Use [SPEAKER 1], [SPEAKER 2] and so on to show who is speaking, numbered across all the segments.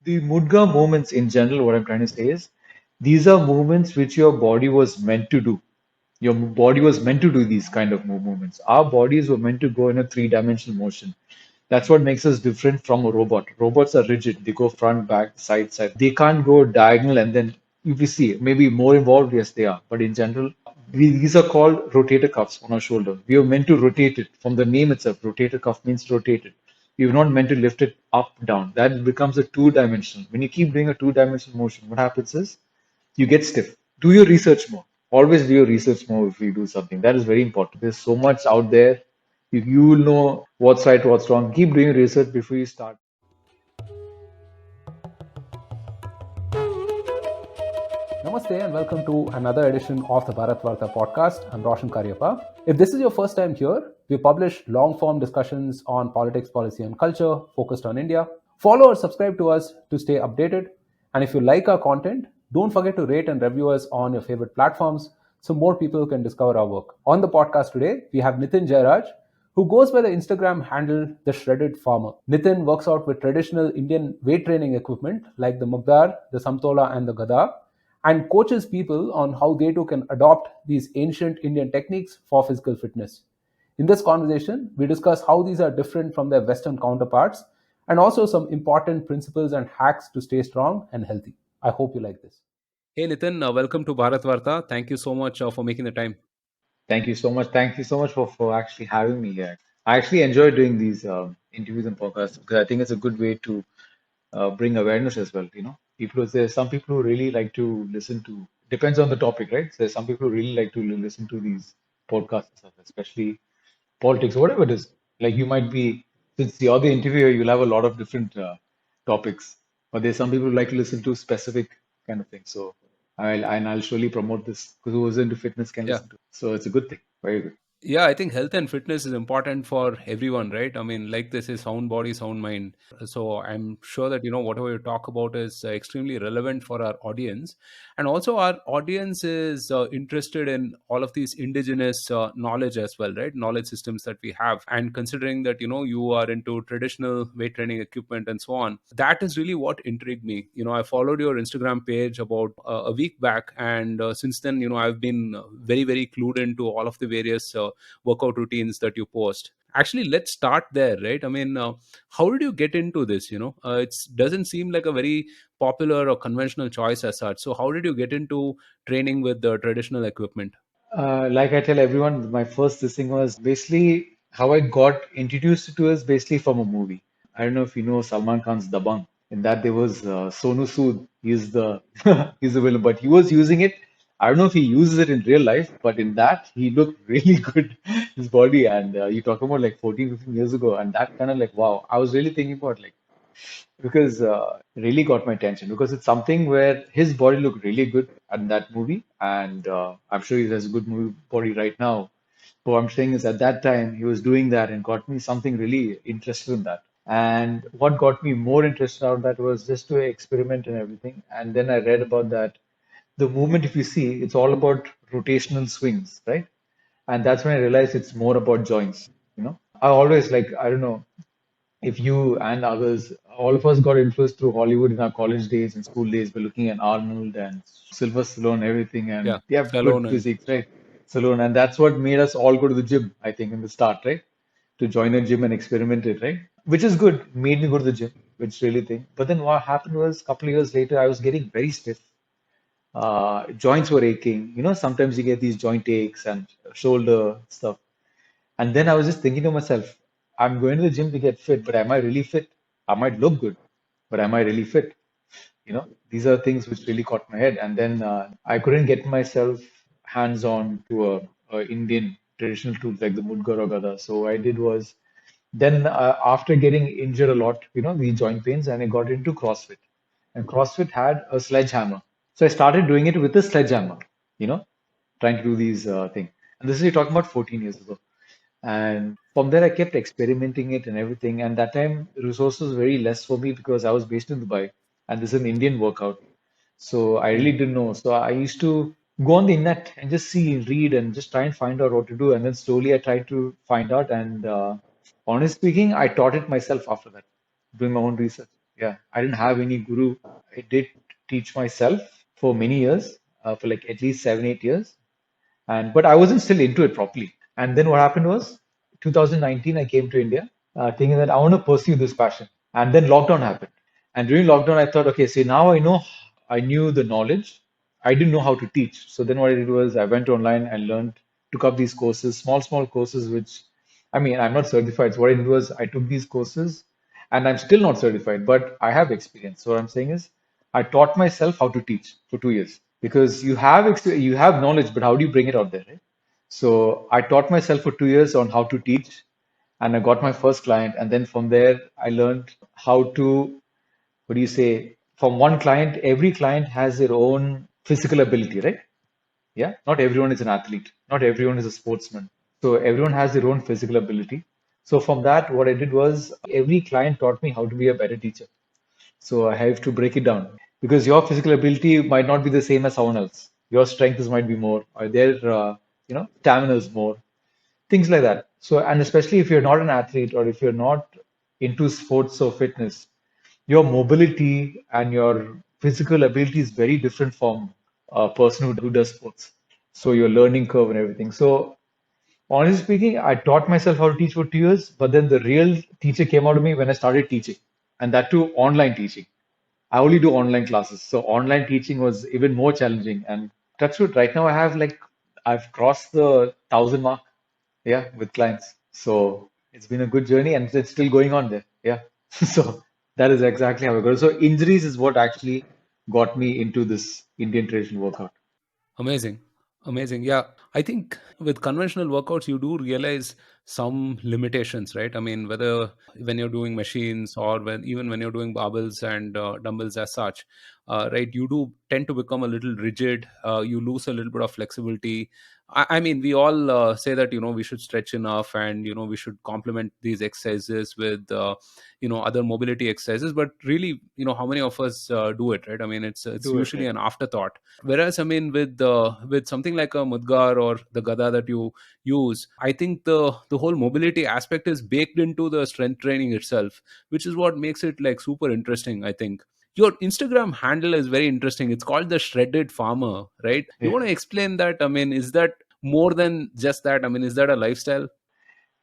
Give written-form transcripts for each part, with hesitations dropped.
[SPEAKER 1] The Mudga movements in general, what I'm trying to say is these are movements which your body was meant to do. Your body was meant to do these kind of movements. Our bodies were meant to go in a three-dimensional motion. That's what makes us different from a robot. Robots are rigid. They go front, back, side, side. They can't go diagonal and then if you see, maybe more involved, yes, they are. But in general, these are called rotator cuffs on our shoulder. We are meant to rotate it. From the name itself, rotator cuff means rotate it. You're not meant to lift it up, down. That becomes a two-dimensional. When you keep doing a two-dimensional motion, what happens is you get stiff. Do your research more. Always do your research more if you do something. That is very important. There's so much out there. You will know what's right, what's wrong. Keep doing research before you start.
[SPEAKER 2] Namaste and welcome to another edition of the Bharat Varta podcast. I'm Roshan Karyappa. If this is your first time here, we publish long-form discussions on politics, policy and culture focused on India. Follow or subscribe to us to stay updated. And if you like our content, don't forget to rate and review us on your favorite platforms so more people can discover our work. On the podcast today, we have Nithin Jayaraj, who goes by the Instagram handle The Shredded Farmer. Nithin works out with traditional Indian weight training equipment like the Mugdar, the Samtola and the Gada, and coaches people on how they too can adopt these ancient Indian techniques for physical fitness. In this conversation, we discuss how these are different from their Western counterparts and also some important principles and hacks to stay strong and healthy. I hope you like this. Hey Nitin, welcome to Bharat Varta. Thank you so much for making the time.
[SPEAKER 1] Thank you so much. Thank you so much for actually having me here. I actually enjoy doing these interviews and podcasts because I think it's a good way to bring awareness as well. People, there's some people who really like to listen to, depends on the topic, right? There's some people who really like to listen to these podcasts and stuff, especially politics or whatever it is. Like you might be, since you're the interviewer, you'll have a lot of different topics, but there's some people who like to listen to specific kind of things. So I'll surely promote this because who's into fitness can
[SPEAKER 2] Yeah.
[SPEAKER 1] listen to it. So it's a good thing. Very good.
[SPEAKER 2] Yeah, I think health and fitness is important for everyone, right? I mean, like this is sound body, sound mind. So I'm sure that, whatever you talk about is extremely relevant for our audience. And also, our audience is interested in all of these indigenous knowledge as well, right? Knowledge systems that we have. And considering that, you are into traditional weight training equipment and so on, that is really what intrigued me. I followed your Instagram page about a week back. And since then, I've been very, very clued into all of the various workout routines that you post. Actually, let's start there, right? I mean, how did you get into this? It doesn't seem like a very popular or conventional choice as such. So how did you get into training with the traditional equipment?
[SPEAKER 1] Like I tell everyone, my first this thing was basically how I got introduced to it is basically from a movie. I don't know if you know Salman Khan's Dabang. In that there was Sonu Sood. He's the he's the villain, but he was using it. I don't know if he uses it in real life, but in that he looked really good, his body. And you talk about like 14, 15 years ago, and that kind of like wow. I was really thinking about like because really got my attention because it's something where his body looked really good at that movie, and I'm sure he has a good movie body right now. But what I'm saying is, at that time, he was doing that and got me something really interested in that. And what got me more interested out of that was just to experiment and everything. And then I read about that. The movement, if you see, it's all about rotational swings, right? And that's when I realized it's more about joints. I always like, I don't know, if you and others, all of us got influenced through Hollywood in our college days and school days. We're looking at Arnold and Sylvester Stallone, everything, and
[SPEAKER 2] Yeah,
[SPEAKER 1] they have good
[SPEAKER 2] Stallone and
[SPEAKER 1] physiques, right? Stallone, and that's what made us all go to the gym, I think, in the start, right? To join a gym and experiment it, right? Which is good, made me go to the gym, which really thing. But then what happened was, a couple of years later, I was getting very stiff. Joints were aching. Sometimes you get these joint aches and shoulder stuff. And then I was just thinking to myself, I'm going to the gym to get fit, but am I really fit? I might look good, but am I really fit? These are things which really caught my head. And then I couldn't get myself hands on to a Indian traditional tools like the Mudgar or Gada. So what I did was then after getting injured a lot, the joint pains, and I got into CrossFit. And CrossFit had a sledgehammer. So I started doing it with a sledgehammer, you know, trying to do these things. And this is you're talking about 14 years ago. And from there, I kept experimenting it and everything. And that time, resources were very less for me because I was based in Dubai, and this is an Indian workout. So I really didn't know. So I used to go on the internet and just see, read, and just try and find out what to do. And then slowly, I tried to find out. And honestly speaking, I taught it myself after that, doing my own research. Yeah, I didn't have any guru. I did teach myself for many years, for like at least 7, 8 years, and but I wasn't still into it properly. And then what happened was, 2019, I came to India, thinking that I want to pursue this passion. And then lockdown happened. And during lockdown, I thought, okay, see, now I know, I knew the knowledge. I didn't know how to teach. So then what I did was I went online and learned, took up these courses, small courses, which, I mean, I'm not certified. So what I did was I took these courses and I'm still not certified, but I have experience. So what I'm saying is I taught myself how to teach for 2 years because you have knowledge, but how do you bring it out there, right? So I taught myself for 2 years on how to teach, and I got my first client. And then from there, I learned how to, what do you say, from one client, every client has their own physical ability, right? Yeah, not everyone is an athlete, not everyone is a sportsman. So everyone has their own physical ability. So from that, what I did was every client taught me how to be a better teacher. So I have to break it down because your physical ability might not be the same as someone else. Your strengths might be more, or their stamina is more, things like that. So, and especially if you're not an athlete or if you're not into sports or fitness, your mobility and your physical ability is very different from a person who does sports. So your learning curve and everything. So honestly speaking, I taught myself how to teach for 2 years, but then the real teacher came out of me when I started teaching, and that too online teaching. I only do online classes, so online teaching was even more challenging. And that's what right now I have like I've crossed the 1,000 mark, yeah, with clients. So it's been a good journey, and it's still going on there. Yeah, so that is exactly how I got it. So injuries is what actually got me into this Indian traditional workout.
[SPEAKER 2] Amazing. Amazing. Yeah. I think with conventional workouts, you do realize some limitations, right? I mean, whether when you're doing machines or even when you're doing barbells and dumbbells as such, right, you do tend to become a little rigid. You lose a little bit of flexibility. I mean, we all say that, we should stretch enough and, we should complement these exercises with, other mobility exercises. But really, how many of us do it, right? I mean, it's
[SPEAKER 1] Do it
[SPEAKER 2] usually
[SPEAKER 1] right.
[SPEAKER 2] an afterthought. Whereas, I mean, with something like a mudgar or the gada that you use, I think the whole mobility aspect is baked into the strength training itself, which is what makes it like super interesting, I think. Your Instagram handle is very interesting. It's called the Shredded Farmer, right? You
[SPEAKER 1] Yeah.
[SPEAKER 2] want to explain that? I mean, is that more than just that? I mean, is that a lifestyle?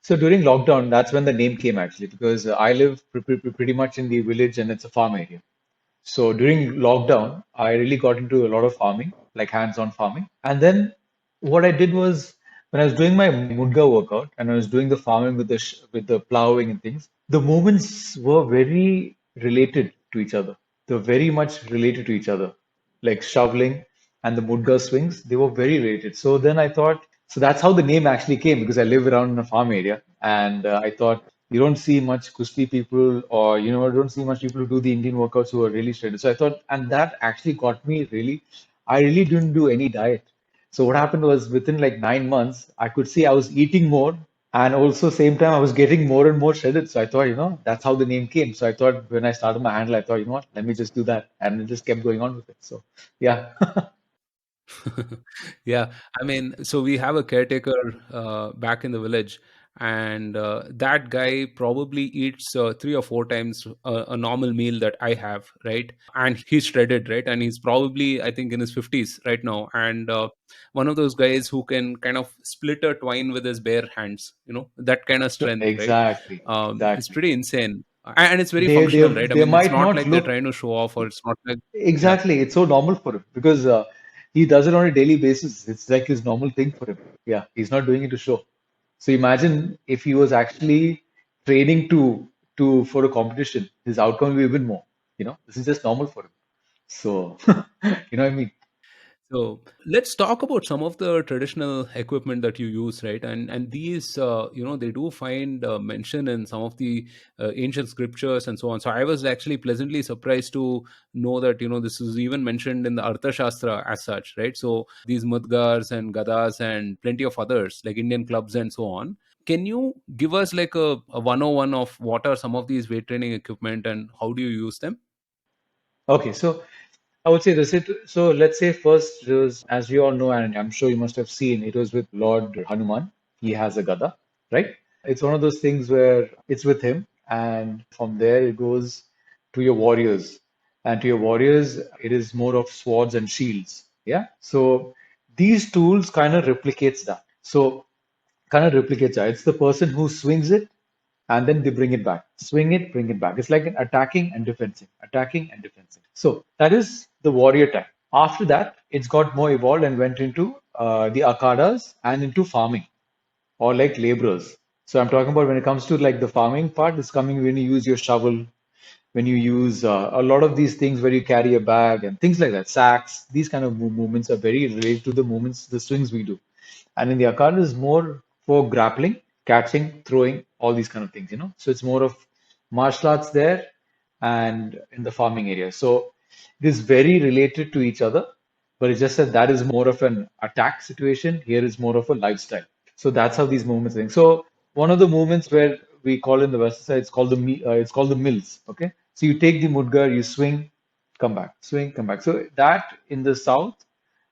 [SPEAKER 1] So during lockdown, that's when the name came actually, because I live pretty much in the village and it's a farm area. So during lockdown, I really got into a lot of farming, like hands-on farming. And then what I did was when I was doing my Mudga workout and I was doing the farming with with the plowing and things, the movements were very related to each other. They're very much related to each other, like shoveling and the Mudga swings. They were very related. So then I thought, so that's how the name actually came because I live around in a farm area, and I thought you don't see much Kushti people, or don't see much people who do the Indian workouts who are really shredded. So I thought, and that actually got me really. I really didn't do any diet. So what happened was within like 9 months, I could see I was eating more, and also same time I was getting more and more shredded. So I thought, that's how the name came. So I thought when I started my handle, I thought, what, let me just do that, and it just kept going on with it. So yeah.
[SPEAKER 2] Yeah, I mean, so we have a caretaker back in the village, and that guy probably eats 3 or 4 times a normal meal that I have, right? And he's shredded, right? And he's probably, I think, in his 50s right now. And one of those guys who can kind of split a twine with his bare hands, that kind of
[SPEAKER 1] So
[SPEAKER 2] strength, right?
[SPEAKER 1] exactly,
[SPEAKER 2] It's
[SPEAKER 1] exactly.
[SPEAKER 2] pretty insane. And it's very
[SPEAKER 1] They they
[SPEAKER 2] functional, right? I
[SPEAKER 1] they
[SPEAKER 2] mean, it's
[SPEAKER 1] might
[SPEAKER 2] not
[SPEAKER 1] not
[SPEAKER 2] like they're
[SPEAKER 1] look
[SPEAKER 2] trying to show off, or it's not like, yeah.
[SPEAKER 1] exactly. It's so normal for him because he does it on a daily basis. It's like his normal thing for him. Yeah, he's not doing it to show. So imagine if he was actually training to for a competition, his outcome will be even more. This is just normal for him. So you know what I mean?
[SPEAKER 2] So let's talk about some of the traditional equipment that you use, right? And these, they do find mention in some of the ancient scriptures and so on. So I was actually pleasantly surprised to know that this is even mentioned in the Artha Shastra as such, right? So these mudgars and gadas and plenty of others like Indian clubs and so on. Can you give us like a 101 of what are some of these weight training equipment and how do you use them?
[SPEAKER 1] Okay, so I would say this. So let's say first it was, as we all know, and I'm sure you must have seen, it was with Lord Hanuman. He has a gada, right? It's one of those things where it's with him, and from there it goes. to your warriors. And to your warriors, it is more of swords and shields. Yeah. So these tools kind of replicates that. So kind of replicates that. It's the person who swings it and then they bring it back. Swing it, bring it back. It's like an attacking and defensive, attacking and defensive. So that is the warrior type. After that, it's got more evolved and went into the akadas and into farming or like laborers. So I'm talking about when it comes to like the farming part, it's coming when you use your shovel, when you use a lot of these things where you carry a bag and things like that, sacks, these kind of movements are very related to the movements, the swings we do. And in the Akar is more for grappling, catching, throwing, all these kind of things, you know. So it's more of martial arts there and in the farming area. So it is very related to each other, but it's just that that is more of an attack situation. Here is more of a lifestyle. So that's how these movements thing. So one of the movements where we call in the western side, it's called the mills. Okay, so you take the mudgar, you swing, come back, swing, come back. So that in the south,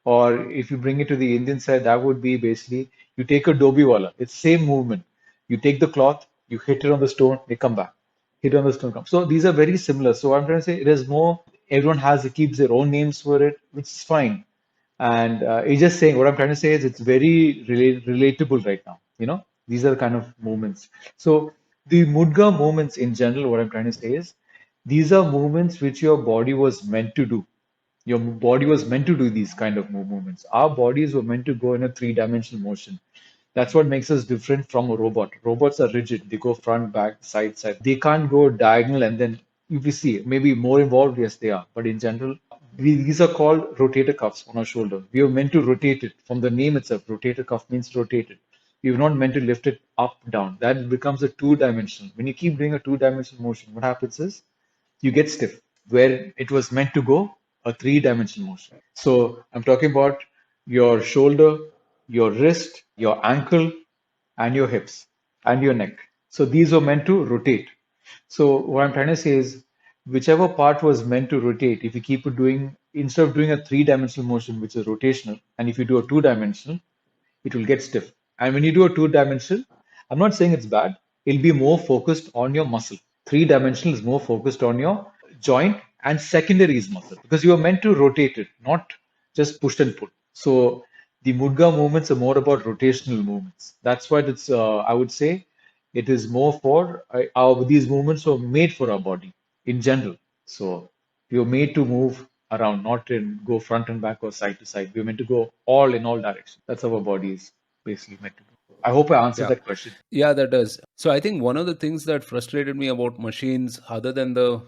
[SPEAKER 1] or if you bring it to the Indian side, that would be basically you take a dobi wala. It's same movement. You take the cloth, you hit it on the stone, they come back. Hit on the stone, come. So these are very similar. So I'm trying to say it is more. Everyone keeps their own names for it, which is fine. And it's just saying what I'm trying to say is it's very relatable right now. You know, these are the kind of moments. So the mudga moments in general, what I'm trying to say is these are movements which your body was meant to do. Your body was meant to do these kind of movements. Our bodies were meant to go in a three-dimensional motion. That's what makes us different from a robot. Robots are rigid. They go front, back, side, side. They can't go diagonal and then if you see maybe more involved, yes, they are. But in general, these are called rotator cuffs on our shoulder. We are meant to rotate it. From the name itself, rotator cuff means rotated. You're not meant to lift it up, down. That becomes a two-dimensional. When you keep doing a two-dimensional motion, what happens is you get stiff where it was meant to go a three-dimensional motion. So I'm talking about your shoulder, your wrist, your ankle, and your hips and your neck. So these were meant to rotate. So what I'm trying to say is whichever part was meant to rotate, if you keep it doing instead of doing a three-dimensional motion, which is rotational, and if you do a two-dimensional, it will get stiff. And when you do a two-dimensional, I'm not saying it's bad, it'll be more focused on your muscle. Three-dimensional is more focused on your joint and secondary is muscle because you are meant to rotate it, not just push and pull. So the Mudga movements are more about rotational movements. That's why it's, I would say, it is more for these movements were made for our body in general. So we were made to move around, not in go front and back or side to side. We are meant to go all in all directions. That's how our body is basically meant to do. I hope I answered
[SPEAKER 2] Yeah.
[SPEAKER 1] that question.
[SPEAKER 2] Yeah, that does. So I think one of the things that frustrated me about machines, other than the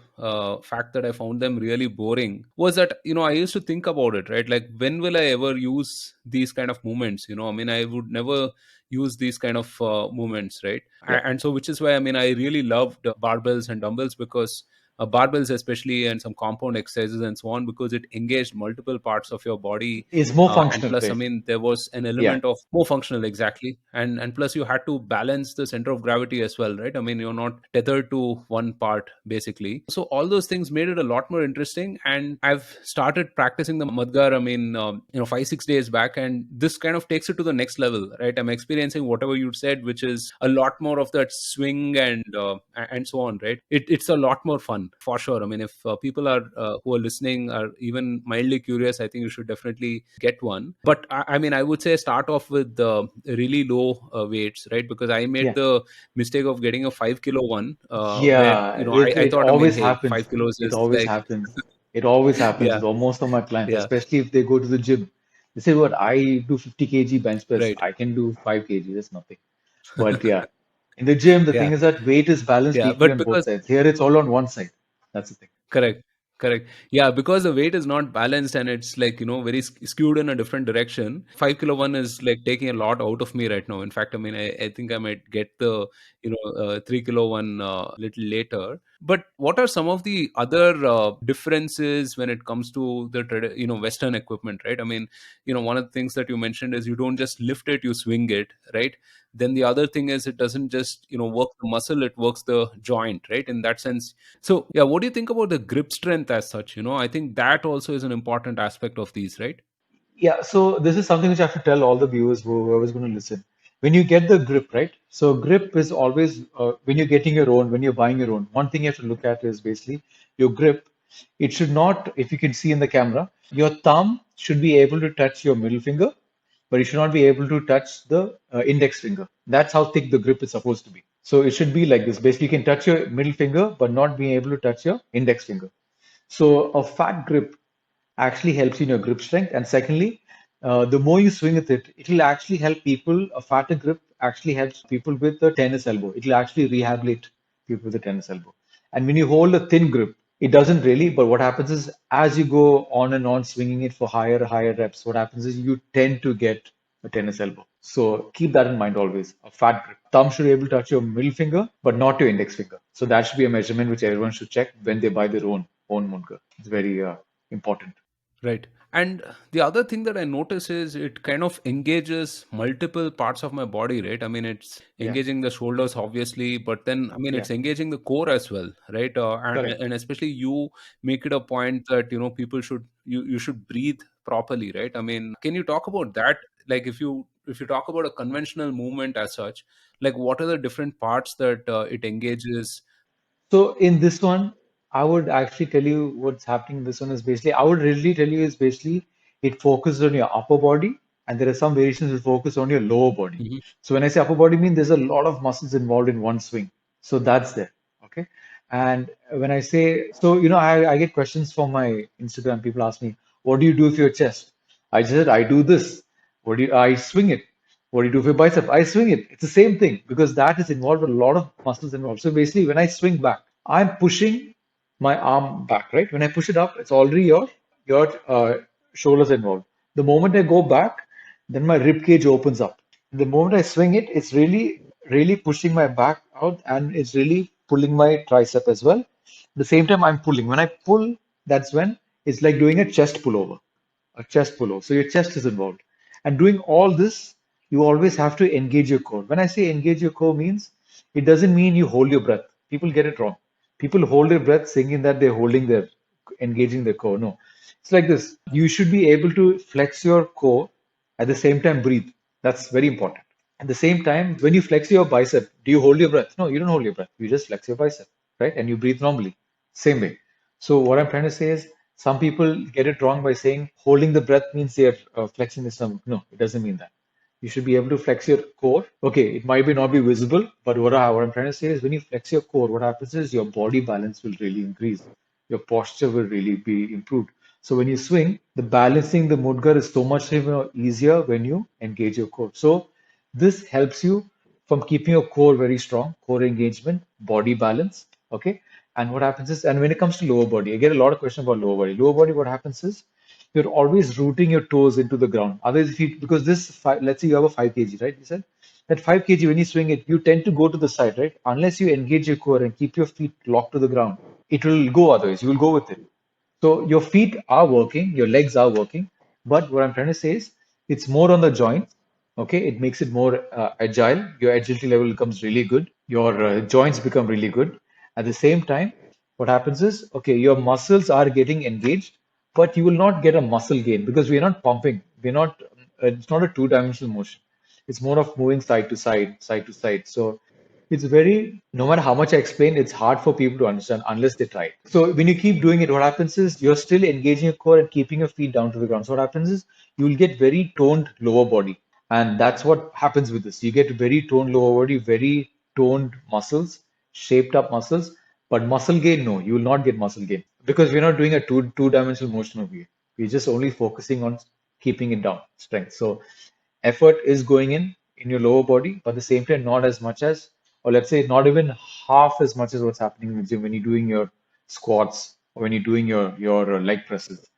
[SPEAKER 2] fact that I found them really boring, was that, I used to think about it, right? Like, when will I ever use these kind of movements? I mean, I would never use these kind of movements, right?
[SPEAKER 1] Yeah.
[SPEAKER 2] And so, which is why, I mean, I really loved barbells and dumbbells because barbells, especially, and some compound exercises and so on, because it engaged multiple parts of your body.
[SPEAKER 1] Is more
[SPEAKER 2] And
[SPEAKER 1] functional,
[SPEAKER 2] plus, I
[SPEAKER 1] right?
[SPEAKER 2] mean, there was an
[SPEAKER 1] Yeah.
[SPEAKER 2] element of more functional, exactly. And plus, you had to balance the center of gravity as well, right? I mean, you're not tethered to one part, basically. So all those things made it a lot more interesting. And I've started practicing the Madgar, I mean, 5-6 days back, and this kind of takes it to the next level, right? I'm experiencing whatever you said, which is a lot more of that swing and so on, right? It's a lot more fun, for sure. I mean, if people are who are listening are even mildly curious, I think you should definitely get one. But I mean, I would say start off with really low weights, right? Because I made
[SPEAKER 1] Yeah.
[SPEAKER 2] the mistake of getting a 5 kilo one, where
[SPEAKER 1] Yeah.
[SPEAKER 2] I
[SPEAKER 1] It
[SPEAKER 2] thought, I mean,
[SPEAKER 1] always
[SPEAKER 2] hey,
[SPEAKER 1] happens.
[SPEAKER 2] 5 kilos
[SPEAKER 1] It
[SPEAKER 2] is
[SPEAKER 1] always
[SPEAKER 2] like,
[SPEAKER 1] happens. It always happens
[SPEAKER 2] yeah,
[SPEAKER 1] with most of my clients,
[SPEAKER 2] yeah,
[SPEAKER 1] especially if they go to the gym. They say, what, I do 50 kg bench press.
[SPEAKER 2] right,
[SPEAKER 1] I can do 5 kg. That's nothing. But yeah, in the gym, the thing
[SPEAKER 2] yeah,
[SPEAKER 1] is that weight is balanced
[SPEAKER 2] yeah.
[SPEAKER 1] equally
[SPEAKER 2] But
[SPEAKER 1] on both
[SPEAKER 2] because
[SPEAKER 1] sides. Here, it's all on one side. That's the thing.
[SPEAKER 2] correct. Correct. Yeah, because the weight is not balanced and it's like, very skewed in a different direction. 5 kilo one is like taking a lot out of me right now. In fact, I mean, I think I might get the, 3 kilo one little later. But what are some of the other differences when it comes to the, Western equipment, right? I mean, one of the things that you mentioned is you don't just lift it, you swing it, right? Then the other thing is it doesn't just, work the muscle, it works the joint, right? In that sense, so, yeah, what do you think about the grip strength as such? I think that also is an important aspect of these, right?
[SPEAKER 1] Yeah, so this is something which I have to tell all the viewers whoever's going to listen. when you get the grip, right? So grip is always when you're getting your own, when you're buying your own. One thing you have to look at is basically your grip. It should not, if you can see in the camera, your thumb should be able to touch your middle finger, but you should not be able to touch the index finger. That's how thick the grip is supposed to be. So it should be like this. Basically, you can touch your middle finger, but not being able to touch your index finger. So a fat grip actually helps you in your grip strength. And secondly, the more you swing with it, it will actually help people. A fatter grip actually helps people with the tennis elbow. It will actually rehabilitate people with the tennis elbow. And when you hold a thin grip, it doesn't really, but what happens is as you go on and on swinging it for higher reps, what happens is you tend to get a tennis elbow. So keep that in mind always. A fat grip. Thumb should be able to touch your middle finger, but not your index finger. So that should be a measurement which everyone should check when they buy their own mudga. It's very important.
[SPEAKER 2] Right. And the other thing that I notice is it kind of engages multiple parts of my body, right? I mean, it's
[SPEAKER 1] Yeah,
[SPEAKER 2] engaging the shoulders, obviously, but then, I mean,
[SPEAKER 1] yeah,
[SPEAKER 2] it's engaging the core as well, right?
[SPEAKER 1] correct.
[SPEAKER 2] And especially you make it a point that, people should, you should breathe properly, right? I mean, can you talk about that? Like, if you talk about a conventional movement as such, like, what are the different parts that it engages?
[SPEAKER 1] So in this one, I would actually tell you what's happening in this one is basically, I would really tell you is basically it focuses on your upper body and there are some variations that focus on your lower body.
[SPEAKER 2] Mhm.
[SPEAKER 1] So when I say upper body, I mean there's a lot of muscles involved in one swing. So that's there. Okay. And when I say, so, I get questions from my Instagram. People ask me, what do you do with your chest? I said, I do this. I swing it. What do you do for your bicep? I swing it. It's the same thing because that is involved with a lot of muscles involved. So basically, when I swing back, I'm pushing my arm back, right? When I push it up, it's already your shoulders involved. The moment I go back, then my rib cage opens up. The moment I swing it, it's really pushing my back out and it's really pulling my tricep as well. At the same time, I'm pulling. When I pull, that's when it's like doing a chest pullover. So your chest is involved. And doing all this, you always have to engage your core. When I say engage your core means, it doesn't mean you hold your breath. People get it wrong. People hold their breath thinking that they're engaging their core. No, it's like this. You should be able to flex your core at the same time breathe. That's very important. At the same time, when you flex your bicep, do you hold your breath? No, you don't hold your breath. You just flex your bicep, right? And you breathe normally. Same way. So what I'm trying to say is some people get it wrong by saying holding the breath means they're flexing the stomach. No, it doesn't mean that. You should be able to flex your core. Okay, it might be not be visible, but what I'm trying to say is when you flex your core, what happens is your body balance will really increase. Your posture will really be improved. So when you swing, the balancing the mudgar is so much easier when you engage your core. So this helps you from keeping your core very strong, core engagement, body balance. Okay. And what happens is, and when it comes to lower body, I get a lot of questions about lower body. Lower body, what happens is you're always rooting your toes into the ground. Otherwise, if you, because this, let's say you have a 5 kg, right? You said that 5 kg, when you swing it, you tend to go to the side, right? Unless you engage your core and keep your feet locked to the ground, it will go otherwise. You will go with it. So your feet are working, your legs are working, but what I'm trying to say is it's more on the joints. Okay, it makes it more agile. Your agility level becomes really good. Your joints become really good. At the same time, what happens is okay, your muscles are getting engaged, but you will not get a muscle gain because we're not pumping. We're not. It's not a two-dimensional motion. It's more of moving side to side, side to side. So it's very, no matter how much I explain, it's hard for people to understand unless they try it. So when you keep doing it, what happens is you're still engaging your core and keeping your feet down to the ground. So what happens is you will get very toned lower body. And that's what happens with this. You get very toned lower body, very toned muscles, shaped up muscles. But muscle gain, no, you will not get muscle gain because we're not doing a two-dimensional motion over here. We're just only focusing on keeping it down, strength. So effort is going in your lower body, but at the same time, not as much as, or let's say, not even half as much as what's happening in the gym when you're doing your squats or when you're doing your leg presses.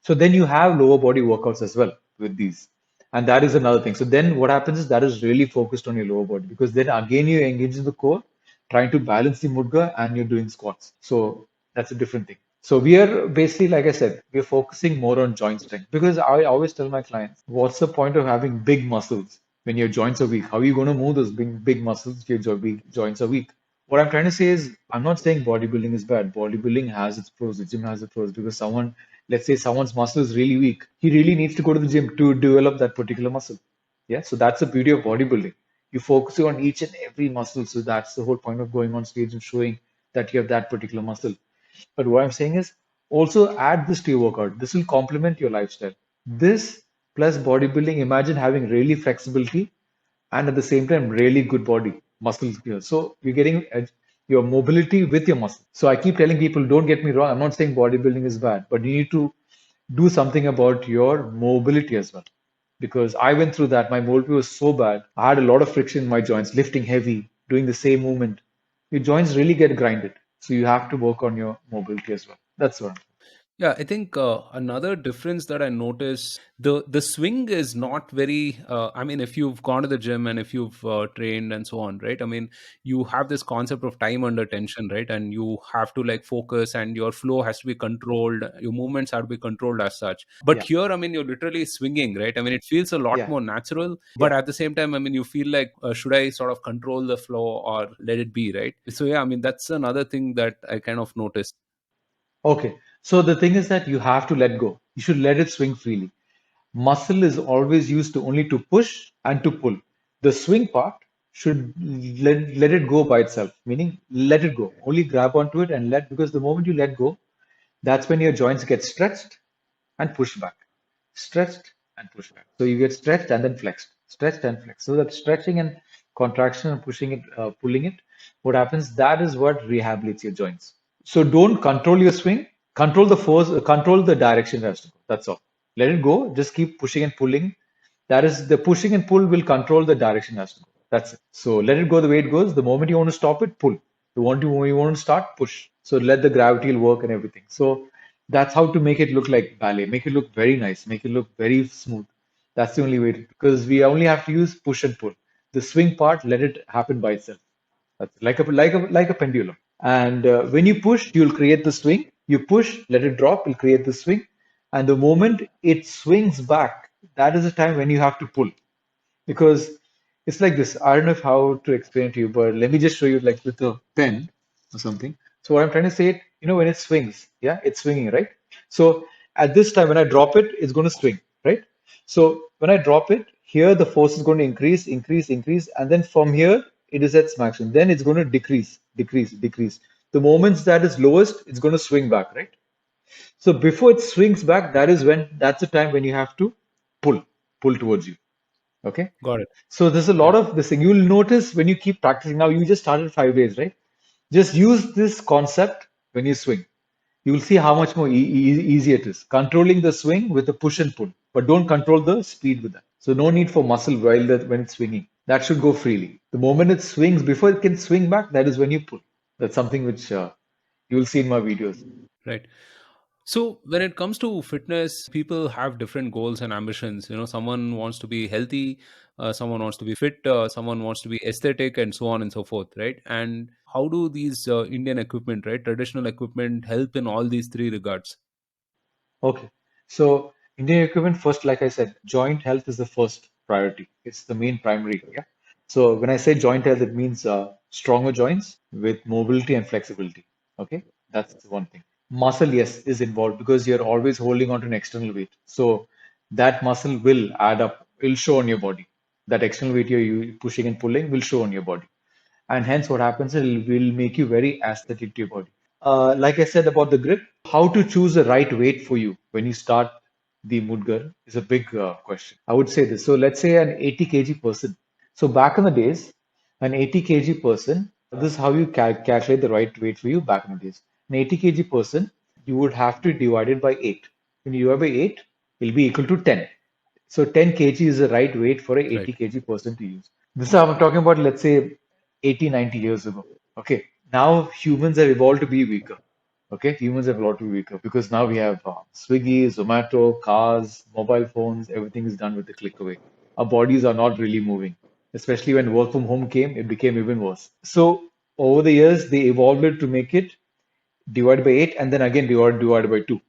[SPEAKER 1] So then you have lower body workouts as well with these. And that is another thing. So then what happens is that is really focused on your lower body because then again you engage in the core, trying to balance the mudga and you're doing squats. So that's a different thing. So we are basically, like I said, we're focusing more on joint strength because I always tell my clients, what's the point of having big muscles when your joints are weak? How are you going to move those big muscles if your joints are weak? What I'm trying to say is, I'm not saying bodybuilding is bad. Bodybuilding has its pros, the gym has its pros because someone, let's say someone's muscle is really weak, he really needs to go to the gym to develop that particular muscle. Yeah, so that's the beauty of bodybuilding. You focus on each and every muscle. So that's the whole point of going on stage and showing that you have that particular muscle. But what I'm saying is also add this to your workout. This will complement your lifestyle. This plus bodybuilding, imagine having really flexibility and at the same time really good body muscles here. So you're getting your mobility with your muscle. So I keep telling people, don't get me wrong, I'm not saying bodybuilding is bad, but you need to do something about your mobility as well, because I went through that. My mobility was so bad, I had a lot of friction in my joints, lifting heavy, doing the same movement. Your joints really get grinded, so you have to work on your mobility as well. That's what.
[SPEAKER 2] Yeah, I think another difference that I notice, the swing is not very. I mean, if you've gone to the gym and if you've trained and so on, right? I mean, you have this concept of time under tension, right? And you have to like focus, and your flow has to be controlled. Your movements have to be controlled as such. But
[SPEAKER 1] Yeah,
[SPEAKER 2] here, I mean, you're literally swinging, right? I mean, it feels a lot
[SPEAKER 1] yeah,
[SPEAKER 2] more natural. But
[SPEAKER 1] yeah.
[SPEAKER 2] at the same time, I mean, you feel like should I sort of control the flow or let it be, right? So yeah, I mean, that's another thing that I kind of noticed.
[SPEAKER 1] Okay. So the thing is that you have to let go. You should let it swing freely. Muscle is always used to only to push and to pull. The swing part should let it go by itself, meaning let it go. Only grab onto it and let, because the moment you let go, that's when your joints get stretched and pushed back. Stretched and pushed back. So you get stretched and then flexed, stretched and flexed. So that stretching and contraction and pushing it, pulling it, what happens, that is what rehabilitates your joints. So don't control your swing, control the force, control the direction it has to go. That's all. Let it go, just keep pushing and pulling. That is, the pushing and pull will control the direction it has to go. That's it. So let it go the way it goes. The moment you want to stop it, pull. You want to start, push. So let the gravity work and everything. So that's how to make it look like ballet. Make it look very nice. Make it look very smooth. That's the only way to, because we only have to use push and pull. The swing part, let it happen by itself. That's like a pendulum. And when you push, you'll create the swing. You push, let it drop, you'll create the swing. And the moment it swings back, that is the time when you have to pull, because it's like this. I don't know if how to explain it to you, but let me just show you like with a pen or something. So what I'm trying to say, when it swings, yeah, it's swinging, right? So at this time, when I drop it, it's going to swing, right? So when I drop it, here the force is going to increase, increase, increase, and then from here it is at maximum. Then it's going to decrease, decrease, decrease. The moments that is lowest, it's going to swing back, right? So before it swings back, that's the time when you have to pull, pull towards you. Okay.
[SPEAKER 2] Got it.
[SPEAKER 1] So there's a
[SPEAKER 2] Yeah.
[SPEAKER 1] lot of this thing. You'll notice when you keep practicing. Now you just started 5 days, right? Just use this concept when you swing. You will see how much more easy it is. Controlling the swing with a push and pull, but don't control the speed with that. So no need for muscle when it's swinging. That should go freely. The moment it swings, before it can swing back, that is when you pull. That's something which you will see in my videos.
[SPEAKER 2] Right. So when it comes to fitness, people have different goals and ambitions. You know, someone wants to be healthy, someone wants to be fit, someone wants to be aesthetic, and so on and so forth, right? And how do these Indian equipment, right, traditional equipment, help in all these three regards?
[SPEAKER 1] Okay. So Indian equipment first, like I said, joint health is the first priority. It's the main primary. Yeah. So when I say joint health, it means stronger joints with mobility and flexibility. Okay. That's one thing. Muscle, yes, is involved because you're always holding on to an external weight. So that muscle will add up, will show on your body. That external weight you're pushing and pulling will show on your body. And hence what happens is it will make you very aesthetic to your body. Like I said about the grip, how to choose the right weight for you when you start the Mudgar is a big question. I would say this. So let's say an 80 kg person. So back in the days, an 80 kg person, this is how you calculate the right weight for you back in the days. An 80 kg person, you would have to divide it by 8. When you divide by 8, it will be equal to 10. So 10 kg is the right weight for a
[SPEAKER 2] Right.
[SPEAKER 1] 80 kg person to use. This is I'm talking about, let's say 80, 90 years ago. Okay. Now humans have evolved to be weaker. Okay. Humans have evolved to be weaker because now we have Swiggy, Zomato, cars, mobile phones, everything is done with a click away. Our bodies are not really moving. Especially when work from home came, it became even worse. So over the years, they evolved it to make it divided by 8 and then again divided by 2.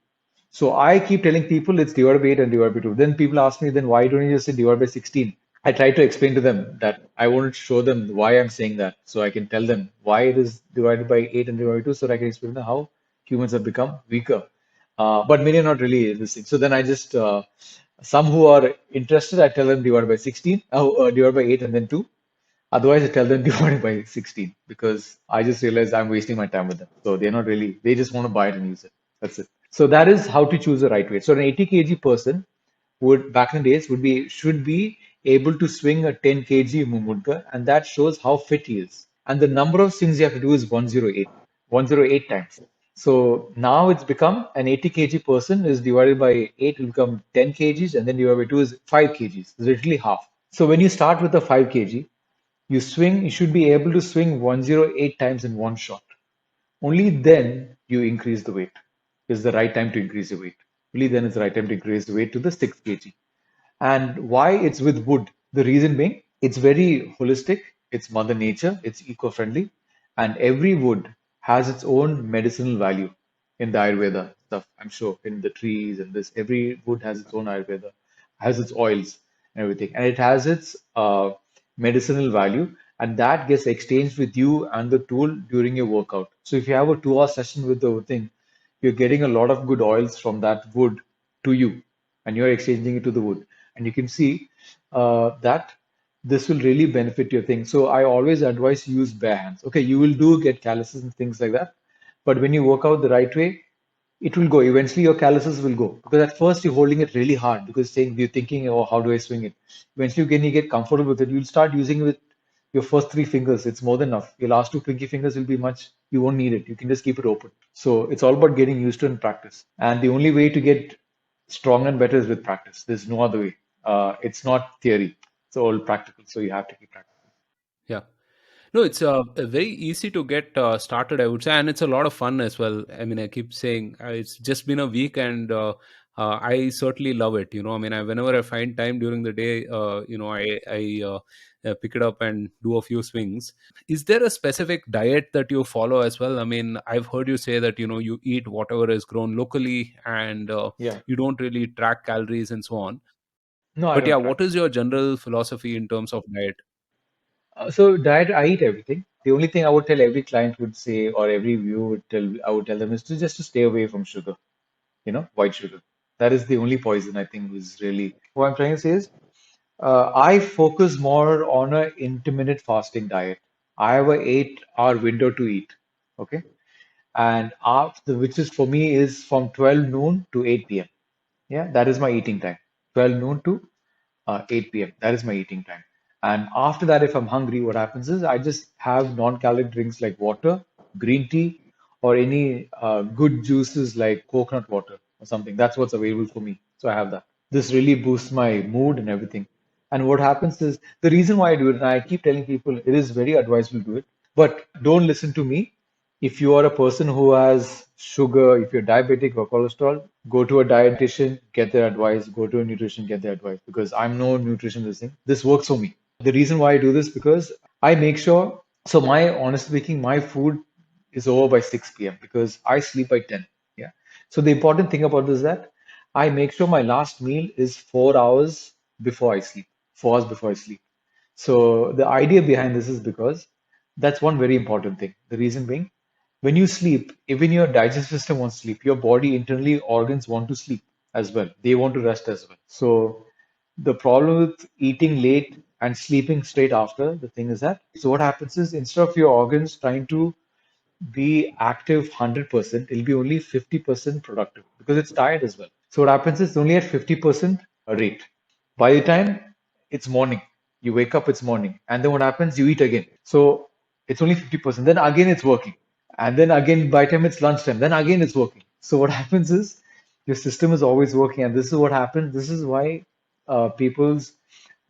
[SPEAKER 1] So I keep telling people it's divided by 8 and divided by 2. Then people ask me, then why don't you just say divided by 16? I try to explain to them that I want to show them why I'm saying that. So I can tell them why it is divided by 8 and divided by 2 so that I can explain to them how humans have become weaker. But many are not really listening. So then I just, some who are interested, I tell them divided by 16, divided by 8 and then 2. Otherwise, I tell them divide it by 16 because I just realize I'm wasting my time with them. So they're not really, they just want to buy it and use it. That's it. So that is how to choose the right weight. So an 80 kg person would, back in the days, would be, should be able to swing a 10 kg mumudga, and that shows how fit he is. And the number of swings you have to do is 108, 108 times. So now it's become an 80 kg person is divided by 8 will become 10 kgs, and then divided by 2 is 5 kgs. It's literally half. So when you start with a 5 kg, you swing, you should be able to swing 108 times in one shot. Only then you increase the weight. Is the right time to increase the weight. Only then is the right time to increase the weight to the 6 kg. And why it's with wood? The reason being, it's very holistic, it's Mother Nature, it's eco-friendly, and every wood has its own medicinal value in the Ayurveda stuff. I'm sure in the trees and this, every wood has its own Ayurveda, has its oils and everything, and it has its medicinal value, and that gets exchanged with you and the tool during your workout. So if you have a 2 hour session with the thing, you're getting a lot of good oils from that wood to you, and you're exchanging it to the wood. And you can see that this will really benefit your thing. So I always advise you use bare hands. Okay, you will do get calluses and things like that, but when you work out the right way, it will go. Eventually, your calluses will go because at first you're holding it really hard because saying you're thinking, oh, how do I swing it? Eventually, when you get comfortable with it, you'll start using it with your first three fingers. It's more than enough. Your last two pinky fingers will be much. You won't need it. You can just keep it open. So it's all about getting used to it in practice. And the only way to get stronger and better is with practice. There's no other way. It's not theory. It's all practical. So you have to keep practicing.
[SPEAKER 2] Yeah. No, it's very easy to get started, I would say, and it's a lot of fun as well. I mean, I keep saying it's just been a week, and I certainly love it. I mean, whenever I find time during the day, I pick it up and do a few swings. Is there a specific diet that you follow as well? I mean, I've heard you say that you eat whatever is grown locally, and
[SPEAKER 1] Yeah.
[SPEAKER 2] you don't really track calories and so on.
[SPEAKER 1] No, I
[SPEAKER 2] But yeah,
[SPEAKER 1] don't track.
[SPEAKER 2] what is your general philosophy in terms of diet?
[SPEAKER 1] So diet, I eat everything. The only thing I would tell every client would say, or every viewer would tell, I would tell them is to just to stay away from sugar, white sugar. That is the only poison I think is really. What I'm trying to say is, I focus more on a intermittent fasting diet. I have a 8 hour window to eat. Okay. And after, which is for me is from 12 noon to 8 p.m. Yeah, that is my eating time. 12 noon to 8 p.m. That is my eating time. And after that, if I'm hungry, what happens is I just have non-caloric drinks like water, green tea, or any good juices like coconut water or something. That's what's available for me. So I have that. This really boosts my mood and everything. And what happens is the reason why I do it, and I keep telling people it is very advisable to do it, but don't listen to me. If you are a person who has sugar, if you're diabetic or cholesterol, go to a dietitian, get their advice, go to a nutrition, get their advice because I'm no nutritionist thing. This works for me. The reason why I do this because I make sure, so my honest speaking, my food is over by 6 p.m. because I sleep by 10. Yeah. So the important thing about this is that I make sure my last meal is 4 hours before I sleep, 4 hours before I sleep. So the idea behind this is because that's one very important thing. The reason being, when you sleep, even your digestive system wants sleep. Your body internally organs want to sleep as well. They want to rest as well. So the problem with eating late and sleeping straight after, the thing is that, so what happens is instead of your organs trying to be active 100%, it'll be only 50% productive because it's tired as well. So what happens is it's only at 50% rate. By the time it's morning, you wake up, it's morning, and then what happens? You eat again. So it's only 50%. Then again it's working. And then again by the time it's lunchtime, then again it's working. So what happens is your system is always working, and this is what happens. This is why people's,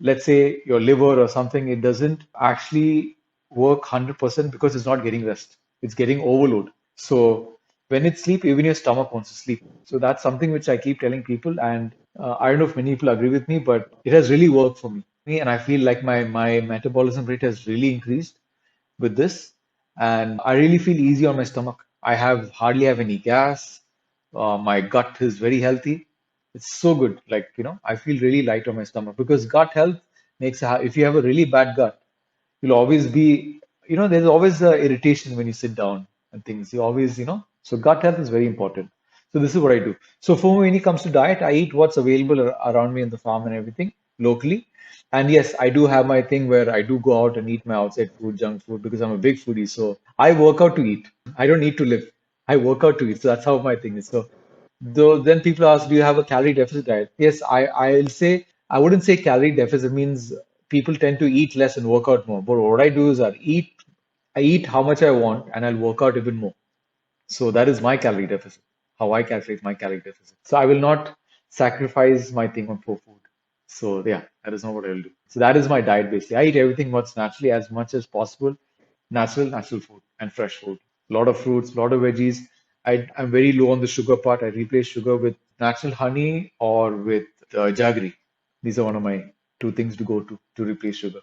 [SPEAKER 1] let's say your liver or something, it doesn't actually work 100% because it's not getting rest. It's getting overload. So when it's sleep, even your stomach wants to sleep. So that's something which I keep telling people, and I don't know if many people agree with me, but it has really worked for me. And I feel like my metabolism rate has really increased with this, and I really feel easy on my stomach. I have hardly have any gas. My gut is very healthy. It's so good. Like, I feel really light on my stomach because gut health makes if you have a really bad gut, you'll always be, there's always irritation when you sit down and things. You always, so gut health is very important. So this is what I do. So for me, when it comes to diet, I eat what's available around me in the farm and everything locally. And yes, I do have my thing where I do go out and eat my outside food, junk food, because I'm a big foodie. So I work out to eat. I don't need to live. I work out to eat. So that's how my thing is. So though then people ask, do you have a calorie deficit diet? Yes, I'll say I wouldn't say calorie deficit means people tend to eat less and work out more. But what I do is I eat how much I want and I'll work out even more. So that is my calorie deficit, how I calculate my calorie deficit. So I will not sacrifice my thing on for food. So yeah, that is not what I will do. So that is my diet basically. I eat everything what's naturally as much as possible, natural food and fresh food. A lot of fruits, a lot of veggies. I'm very low on the sugar part. I replace sugar with natural honey or with jaggery. These are one of my two things to go to replace sugar.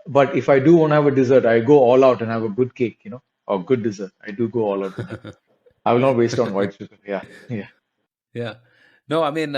[SPEAKER 1] But if I do want to have a dessert, I go all out and have a good cake, or good dessert. I do go all out with that. I will not waste on white sugar. Yeah, yeah,
[SPEAKER 2] Yeah. No, I mean,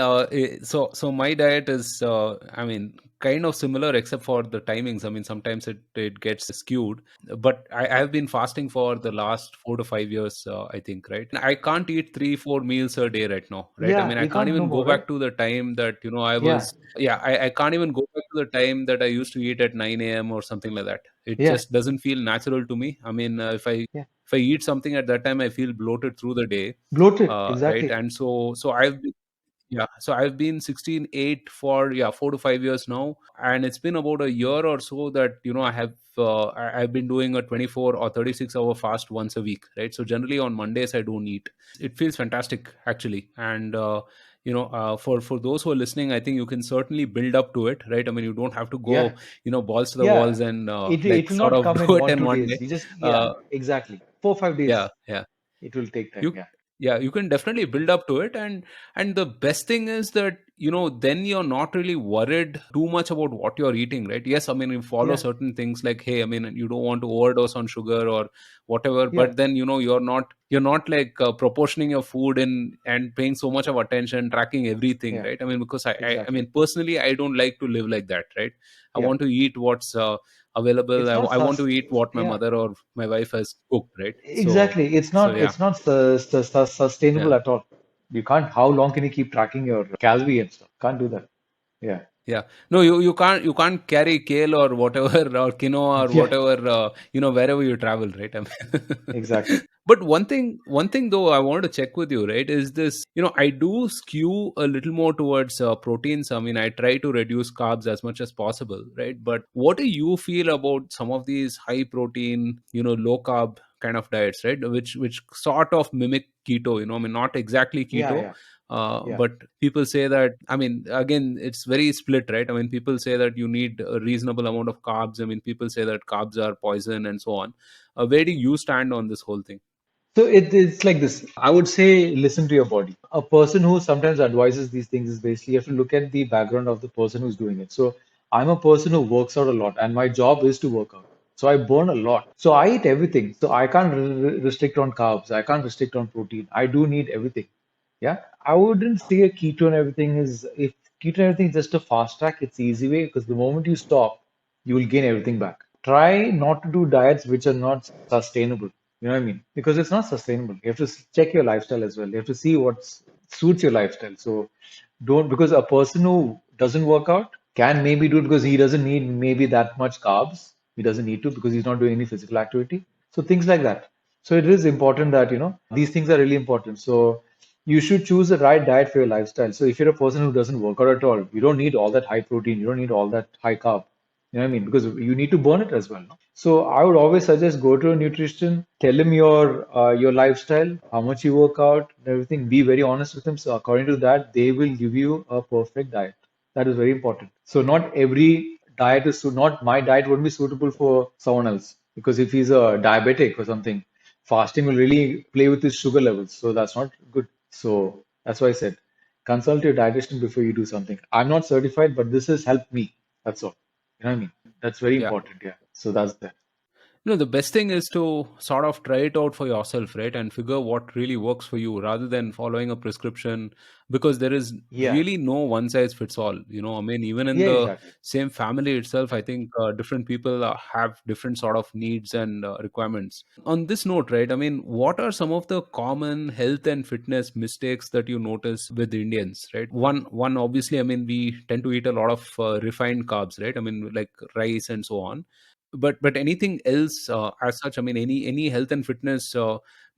[SPEAKER 2] so my diet is, I mean, kind of similar except for the timings. I mean, sometimes it gets skewed, but I have been fasting for the last 4 to 5 years, I think, right? I can't eat 3, 4 meals a day right now, right? I
[SPEAKER 1] yeah.
[SPEAKER 2] mean, I
[SPEAKER 1] You
[SPEAKER 2] can't
[SPEAKER 1] can't no
[SPEAKER 2] even go
[SPEAKER 1] more, right?
[SPEAKER 2] back to the time that, I
[SPEAKER 1] Yeah,
[SPEAKER 2] was, yeah, I can't even go back to the time that I used to eat at 9 a.m. or something like that. It
[SPEAKER 1] yeah,
[SPEAKER 2] just doesn't feel natural to me. I mean,
[SPEAKER 1] yeah.
[SPEAKER 2] if I eat something at that time, I feel bloated through the day,
[SPEAKER 1] Bloated,
[SPEAKER 2] right?
[SPEAKER 1] exactly.
[SPEAKER 2] And so I've been 16/8 for 4 to 5 years now, and it's been about a year or so that I've been doing a 24 or 36 hour fast once a week, right? So generally on Mondays I don't eat. It feels fantastic actually, and for those who are listening, I think you can certainly build up to it, right? I mean, you don't have to
[SPEAKER 1] Yeah,
[SPEAKER 2] go balls to the
[SPEAKER 1] yeah.
[SPEAKER 2] walls and
[SPEAKER 1] It
[SPEAKER 2] like
[SPEAKER 1] will
[SPEAKER 2] sort
[SPEAKER 1] not
[SPEAKER 2] of
[SPEAKER 1] come
[SPEAKER 2] do
[SPEAKER 1] in
[SPEAKER 2] it
[SPEAKER 1] one,
[SPEAKER 2] in
[SPEAKER 1] two
[SPEAKER 2] one
[SPEAKER 1] days.
[SPEAKER 2] day.
[SPEAKER 1] You just, yeah,
[SPEAKER 2] Uh,
[SPEAKER 1] exactly. 4, 5 days.
[SPEAKER 2] yeah.
[SPEAKER 1] It will take time.
[SPEAKER 2] you
[SPEAKER 1] Yeah,
[SPEAKER 2] you can definitely build up to it, and the best thing is that then you're not really worried too much about what you're eating, right? Yes, I mean, you follow
[SPEAKER 1] yeah,
[SPEAKER 2] certain things like, hey, I mean, you don't want to overdose on sugar or whatever,
[SPEAKER 1] yeah,
[SPEAKER 2] but then you're not like proportioning your food and paying so much of attention, tracking everything,
[SPEAKER 1] yeah.
[SPEAKER 2] right? I mean, because I
[SPEAKER 1] Exactly.
[SPEAKER 2] mean, personally, I don't like to live like that, right? I
[SPEAKER 1] Yeah.
[SPEAKER 2] want to eat what's available.
[SPEAKER 1] It's not
[SPEAKER 2] I want to eat what my
[SPEAKER 1] yeah.
[SPEAKER 2] mother or my wife has cooked, right?
[SPEAKER 1] Exactly. It's
[SPEAKER 2] So
[SPEAKER 1] not
[SPEAKER 2] yeah.
[SPEAKER 1] it's not sustainable
[SPEAKER 2] Yeah.
[SPEAKER 1] at all. You can't, how long can you keep tracking your calorie and stuff? Can't do that. Yeah.
[SPEAKER 2] Yeah. No, you can't carry kale or whatever or quinoa or
[SPEAKER 1] Yeah,
[SPEAKER 2] whatever wherever you travel, right? I mean,
[SPEAKER 1] exactly.
[SPEAKER 2] but one thing though I wanted to check with you, right, is this, I do skew a little more towards proteins. I mean, I try to reduce carbs as much as possible, right? But what do you feel about some of these high protein, low carb kind of diets, right? Which sort of mimic keto, I mean, not exactly
[SPEAKER 1] Yeah,
[SPEAKER 2] keto,
[SPEAKER 1] yeah, yeah.
[SPEAKER 2] but people say that, I mean, again, it's very split, right? I mean, people say that you need a reasonable amount of carbs. I mean, people say that carbs are poison and so on. Where do you stand on this whole thing?
[SPEAKER 1] So it's like this. I would say listen to your body. A person who sometimes advises these things is basically you have to look at the background of the person who's doing it. So I'm a person who works out a lot, and my job is to work out. So I burn a lot. So I eat everything. So I can't restrict on carbs. I can't restrict on protein. I do need everything. Yeah, I wouldn't say a keto and everything is, if keto and everything is just a fast track, it's easy way because the moment you stop, you will gain everything back. Try not to do diets which are not sustainable. You know what I mean? Because it's not sustainable. You have to check your lifestyle as well. You have to see what suits your lifestyle. So don't, because a person who doesn't work out can maybe do it because he doesn't need maybe that much carbs. He doesn't need to because he's not doing any physical activity. So things like that. So it is important that, these things are really important. So you should choose the right diet for your lifestyle. So if you're a person who doesn't work out at all, you don't need all that high protein, you don't need all that high carb. You know what I mean? Because you need to burn it as well. No? So I would always suggest go to a nutrition, tell him your lifestyle, how much you work out, and everything. Be very honest with him. So according to that, they will give you a perfect diet. That is very important. So not every diet is not my diet wouldn't be suitable for someone else because if he's a diabetic or something, fasting will really play with his sugar levels. So that's not good. So that's why I said consult your dietitian before you do something. I'm not certified, but this has helped me. That's all. You know what I mean? That's very
[SPEAKER 2] Yeah.
[SPEAKER 1] important. Yeah. So that's that.
[SPEAKER 2] The best thing is to sort of try it out for yourself, right? And figure what really works for you rather than following a prescription, because there is
[SPEAKER 1] Yeah,
[SPEAKER 2] really no one size fits all. I mean, even in
[SPEAKER 1] yeah,
[SPEAKER 2] the
[SPEAKER 1] exactly.
[SPEAKER 2] same family itself, I think different people have different sort of needs and requirements. On this note, right? I mean, what are some of the common health and fitness mistakes that you notice with Indians, right? One obviously, I mean, we tend to eat a lot of refined carbs, right? I mean, like rice and so on. But anything else as such? I mean, any health and fitness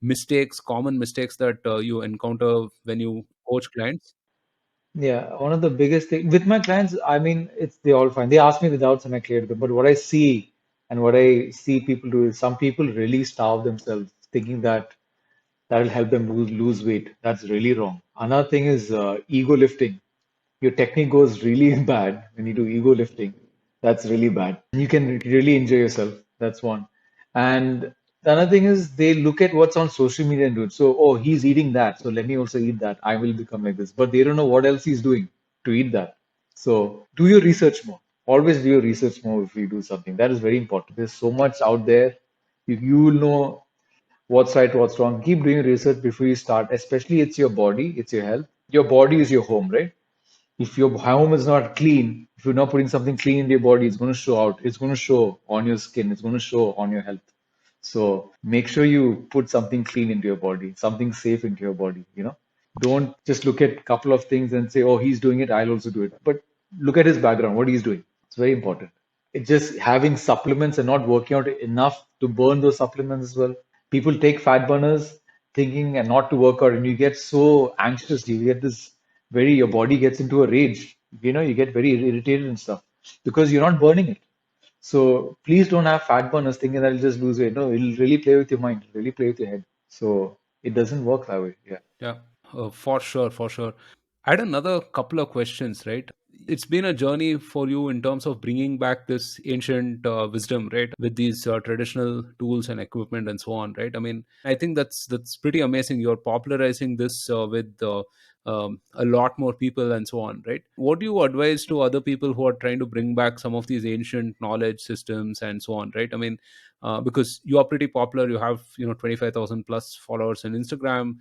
[SPEAKER 2] mistakes, common mistakes that you encounter when you coach clients?
[SPEAKER 1] Yeah, one of the biggest thing with my clients, I mean, it's they all fine. They ask me the doubts and I clear them. But what I see and what I see people do is some people really starve themselves, thinking that that'll help them lose weight. That's really wrong. Another thing is ego lifting. Your technique goes really bad when you do ego lifting. That's really bad. You can really enjoy yourself. That's one. And the other thing is they look at what's on social media and do it. So, oh, he's eating that. So let me also eat that. I will become like this. But they don't know what else he's doing to eat that. So do your research more. Always do your research more if you do something. That is very important. There's so much out there. You will know what's right, what's wrong. Keep doing research before you start. Especially it's your body, it's your health. Your body is your home, right? If your home is not clean, if you're not putting something clean in your body, it's going to show out. It's going to show on your skin. It's going to show on your health. So make sure you put something clean into your body, something safe into your body, Don't just look at a couple of things and say, oh, he's doing it, I'll also do it. But look at his background, what he's doing. It's very important. It's just having supplements and not working out enough to burn those supplements as well. People take fat burners thinking and not to work out, and you get so anxious. You get this your body gets into a rage. You get very irritated and stuff because you're not burning it. So please don't have fat burners thinking that you'll just lose weight. No, it'll really play with your mind, really play with your head. So it doesn't work that way. Yeah.
[SPEAKER 2] Yeah, for sure, for sure. I had another couple of questions, right? It's been a journey for you in terms of bringing back this ancient wisdom, right, with these traditional tools and equipment and so on, right? I mean, I think that's pretty amazing. You're popularizing this with a lot more people and so on, right? What do you advise to other people who are trying to bring back some of these ancient knowledge systems and so on, right? I mean, because you are pretty popular, you have 25,000 plus followers on Instagram,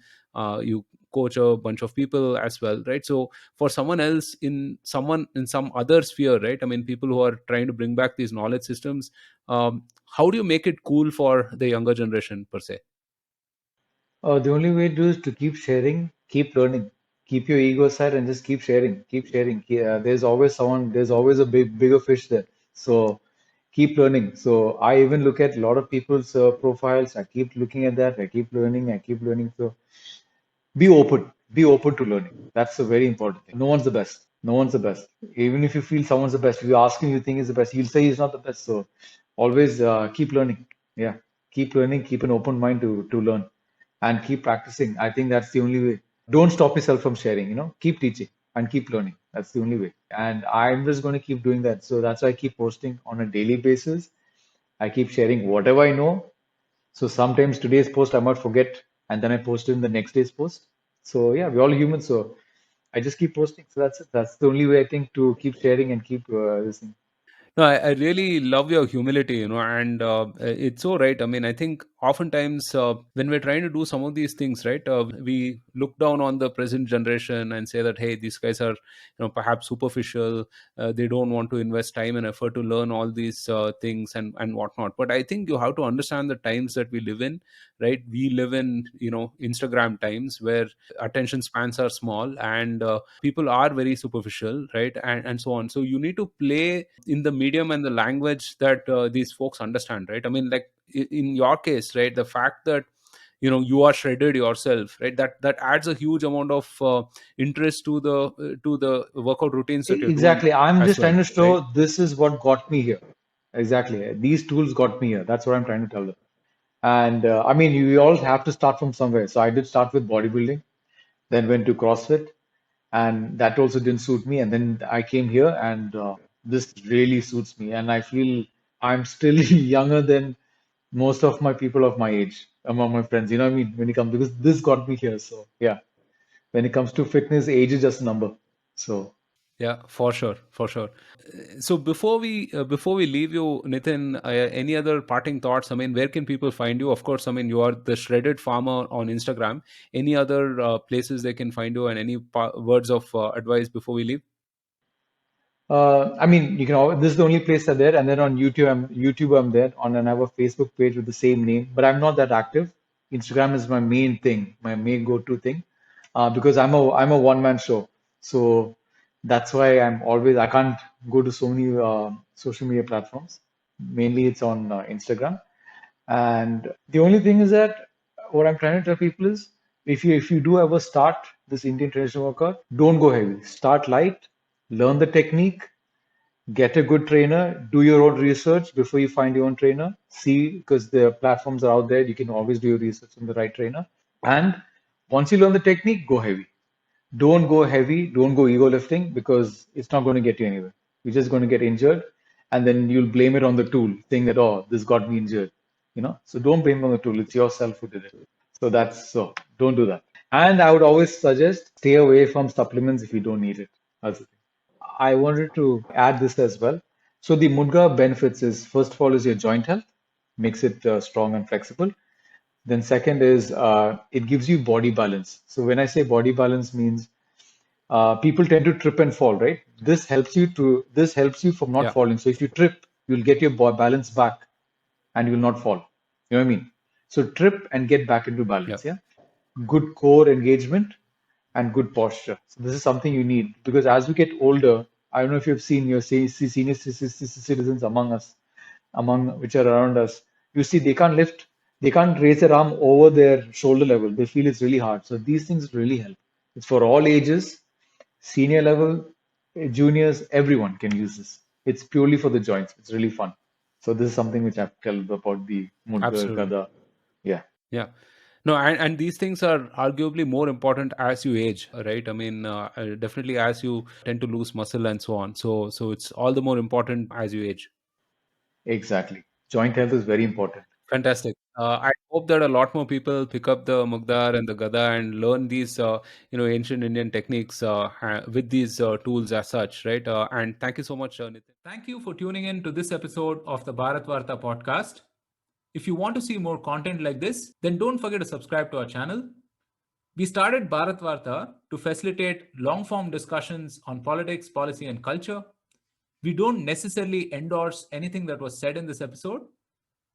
[SPEAKER 2] you coach a bunch of people as well, right? So for someone else, someone in some other sphere, right? I mean, people who are trying to bring back these knowledge systems, how do you make it cool for the younger generation per se?
[SPEAKER 1] The only way to do is to keep sharing, keep learning, keep your ego aside and just keep sharing, keep sharing. There's always a bigger fish there. So keep learning. So I even look at a lot of people's profiles. I keep looking at that. I keep learning. I keep learning. So be open to learning. That's a very important thing. No one's the best. No one's the best. Even if you feel someone's the best, if you ask him, you think he's the best, he'll say he's not the best. So always keep learning. Yeah, keep learning. Keep an open mind to learn, and keep practicing. I think that's the only way. Don't stop yourself from sharing. Keep teaching and keep learning. That's the only way. And I'm just going to keep doing that. So that's why I keep posting on a daily basis. I keep sharing whatever I know, so sometimes today's post I might forget, and then I post it in the next day's post. So yeah, we're all human. So I just keep posting. So that's it. That's the only way I think to keep sharing and keep listening.
[SPEAKER 2] No, I really love your humility, and it's so right. I mean, I think oftentimes when we're trying to do some of these things, right, we look down on the present generation and say that, hey, these guys are, perhaps superficial. They don't want to invest time and effort to learn all these things and whatnot. But I think you have to understand the times that we live in, right? We live in, Instagram times where attention spans are small and people are very superficial, right? And so on. So you need to play in the medium and the language that these folks understand, right? I mean, like in your case, right, the fact that you are shredded yourself, right, that adds a huge amount of interest to the workout routines that you're doing
[SPEAKER 1] Exactly. I'm
[SPEAKER 2] as
[SPEAKER 1] just
[SPEAKER 2] well,
[SPEAKER 1] trying to
[SPEAKER 2] right?
[SPEAKER 1] show this is what got me here. Exactly. These tools got me here. That's what I'm trying to tell them. And I mean, you all have to start from somewhere. So I did start with bodybuilding, then went to CrossFit, and that also didn't suit me. And then I came here, and this really suits me. And I feel I'm still younger than most of my people of my age among my friends. You know what I mean? When it comes because this got me here. So yeah, when it comes to fitness, age is just a number. So
[SPEAKER 2] Yeah, for sure, for sure. So before we leave you, Nitin, any other parting thoughts? I mean, where can people find you? Of course, I mean, you are the shredded farmer on Instagram. Any other places they can find you, and any words of advice before we leave?
[SPEAKER 1] I mean, you can. This is the only place I'm there, and then on YouTube. I'm there on, and I have a Facebook page with the same name, but I'm not that active. Instagram is my main thing, my main go-to thing, because I'm a one-man show. So that's why I can't go to so many social media platforms. Mainly, it's on Instagram. And the only thing is that what I'm trying to tell people is, if you do ever start this Indian traditional workout, don't go heavy. Start light, learn the technique, get a good trainer, do your own research before you find your own trainer. See, because the platforms are out there, you can always do your research on the right trainer. And once you learn the technique, go heavy. Don't go heavy, don't go ego lifting because it's not going to get you anywhere. You're just going to get injured, and then you'll blame it on the tool, saying that, oh, this got me injured. So don't blame it on the tool, it's yourself who did it. So don't do that. And I would always suggest stay away from supplements if you don't need it. That's the thing. I wanted to add this as well. So the Mudga benefits is, first of all, is your joint health, makes it strong and flexible. Then second is, it gives you body balance. So when I say body balance means, people tend to trip and fall, right? This helps you from not
[SPEAKER 2] Yeah,
[SPEAKER 1] falling. So if you trip, you'll get your balance back and you will not fall. You know what I mean? So trip and get back into
[SPEAKER 2] yeah,
[SPEAKER 1] balance. Yeah. Good core engagement and good posture. So this is something you need because as we get older, I don't know if you've seen your senior citizens among us, among which are around us. You see, they can't raise their arm over their shoulder level. They feel it's really hard. So these things really help. It's for all ages, senior level, juniors, everyone can use this. It's purely for the joints. It's really fun. So this is something which I've told about the Mudgar
[SPEAKER 2] absolutely.
[SPEAKER 1] Gada. Yeah,
[SPEAKER 2] Yeah. No, and these things are arguably more important as you age, right? I mean, definitely as you tend to lose muscle and so on. So it's all the more important as you age.
[SPEAKER 1] exactly. Joint health is very important.
[SPEAKER 2] Fantastic. I hope that a lot more people pick up the Mugdar and the Gada and learn these, ancient Indian techniques with these tools as such, right? And thank you so much, Nitin. Thank you for tuning in to this episode of the Bharat Varta podcast. If you want to see more content like this, then don't forget to subscribe to our channel. We started Bharat Varta to facilitate long form discussions on politics, policy, and culture. We don't necessarily endorse anything that was said in this episode.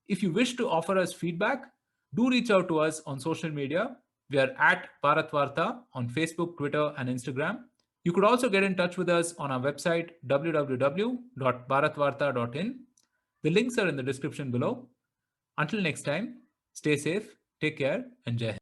[SPEAKER 2] If you wish to offer us feedback, do reach out to us on social media. We are at Bharat Varta on Facebook, Twitter, and Instagram. You could also get in touch with us on our website www.bharatvarta.in. The links are in the description below. Until next time, stay safe, take care, and Jai Hind.